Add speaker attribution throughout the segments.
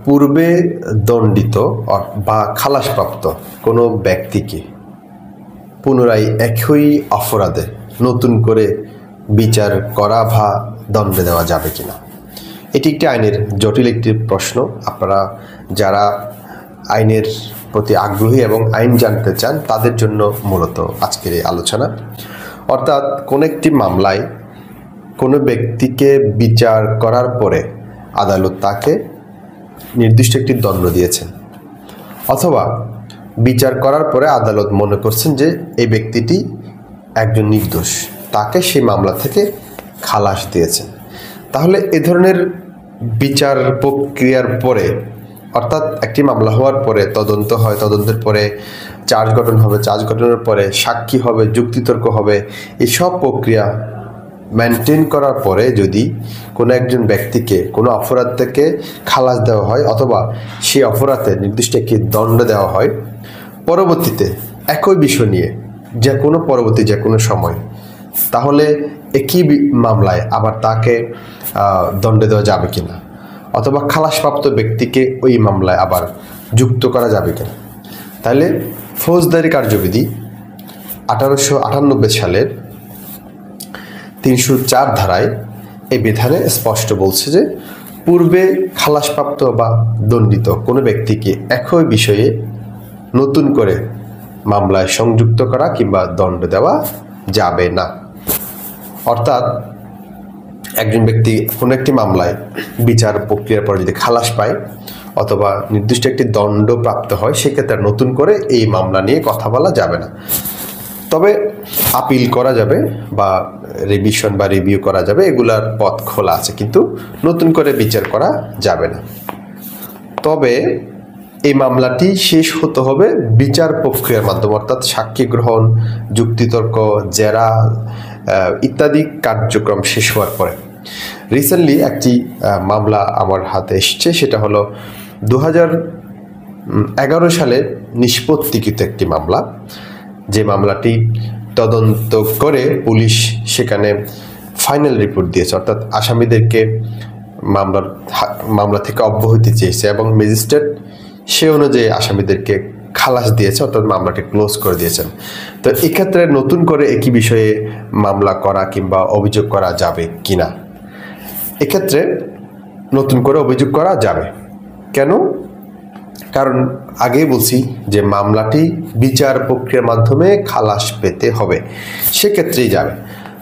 Speaker 1: পূর্বে দণ্ডিত বা খালাসপ্রাপ্ত কোনো ব্যক্তিকে পুনরায় একই অপরাধে নতুন করে বিচার করা বা দণ্ড দেওয়া যাবে কিনা? এটি একটি আইনের জটিল একটি প্রশ্ন। আপনারা যারা আইনের প্রতি আগ্রহী এবং আইন জানতে চান তাদের জন্য মূলত আজকের এই আলোচনা। অর্থাৎ কোনো একটি মামলায় কোনো ব্যক্তিকে বিচার করার পরে আদালত তাকে নির্দিষ্ট একটি দণ্ড দিয়েছেন, অথবা বিচার করার পরে আদালত মনে করছেন যে এই ব্যক্তিটি একজন নির্দোষ, তাকে সেই মামলা থেকে খালাস দিয়েছেন। তাহলে এ ধরনের বিচার প্রক্রিয়ার পরে, অর্থাৎ একটি মামলা হওয়ার পরে তদন্ত হয়, তদন্তের পরে চার্জ গঠন হবে, চার্জ গঠনের পরে সাক্ষী হবে, যুক্তিতর্ক হবে, এসব প্রক্রিয়া মেনটেন করার পরে যদি কোনো একজন ব্যক্তিকে কোনো অপরাধ থেকে খালাস দেওয়া হয় অথবা সেই অপরাধে নির্দিষ্ট একটি দণ্ড দেওয়া হয়, পরবর্তীতে একই বিষয় নিয়ে পরবর্তী যে কোনো সময়, তাহলে একই মামলায় আবার তাকে দণ্ড দেওয়া যাবে কিনা, অথবা খালাসপ্রাপ্ত ব্যক্তিকে ওই মামলায় আবার যুক্ত করা যাবে কিনা। তাহলে ফৌজদারি কার্যবিধি 1898 সালের 304 ধারায় এই বিধানে স্পষ্ট বলছে যে পূর্বে খালাসপ্রাপ্ত বা দণ্ডিত কোনো ব্যক্তিকে একই বিষয়ে নতুন করে মামলায় সংযুক্ত করা কিংবা দণ্ড দেওয়া যাবে না। অর্থাৎ একজন ব্যক্তি কোনো একটি মামলায় বিচার প্রক্রিয়ার পর যদি খালাস পায় অথবা নির্দিষ্ট একটি দণ্ড প্রাপ্ত হয়, সেক্ষেত্রে নতুন করে এই মামলা নিয়ে কথা বলা যাবে না। তবে আপিল করা যাবে বা রিভিশন বা রিভিউ করা যাবে, এগুলার পথ খোলা আছে, কিন্তু নতুন করে বিচার করা যাবে না। তবে এই মামলাটি শেষ হতে হবে বিচার প্রক্রিয়ার মাধ্যমে, অর্থাৎ সাক্ষী গ্রহণ, যুক্তিতর্ক, জেরা ইত্যাদি কার্যক্রম শেষ হওয়ার পরে। রিসেন্টলি একটি মামলা আমার হাতে এসছে, সেটা হলো 2011 সালে নিষ্পত্তিকৃত একটি মামলা। যে মামলাটি তদন্ত করে পুলিশ সেখানে ফাইনাল রিপোর্ট দিয়েছে, অর্থাৎ আসামিদেরকে মামলা থেকে অব্যাহতি চেয়েছে এবং ম্যাজিস্ট্রেট সে অনুযায়ী আসামিদেরকে খালাস দিয়েছে, অর্থাৎ মামলাটি ক্লোজ করে দিয়েছেন। তো এক্ষেত্রে নতুন করে একই বিষয়ে মামলা করা কিংবা অভিযোগ করা যাবে কিনা? এক্ষেত্রে নতুন করে অভিযোগ করা যাবে। কেন? কারণ আগেই বলছি যে মামলাটি বিচার প্রক্রিয়ার মাধ্যমে খালাস পেতে হবে, সেক্ষেত্রেই যাবে।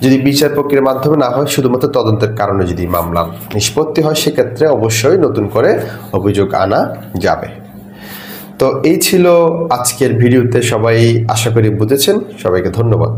Speaker 1: যদি বিচার প্রক্রিয়ার মাধ্যমে না হয়, শুধুমাত্র তদন্তের কারণে যদি মামলা নিষ্পত্তি হয়, সেক্ষেত্রে অবশ্যই নতুন করে অভিযোগ আনা যাবে। তো এই ছিল আজকের ভিডিওতে। সবাই আশা করি বুঝেছেন। সবাইকে ধন্যবাদ।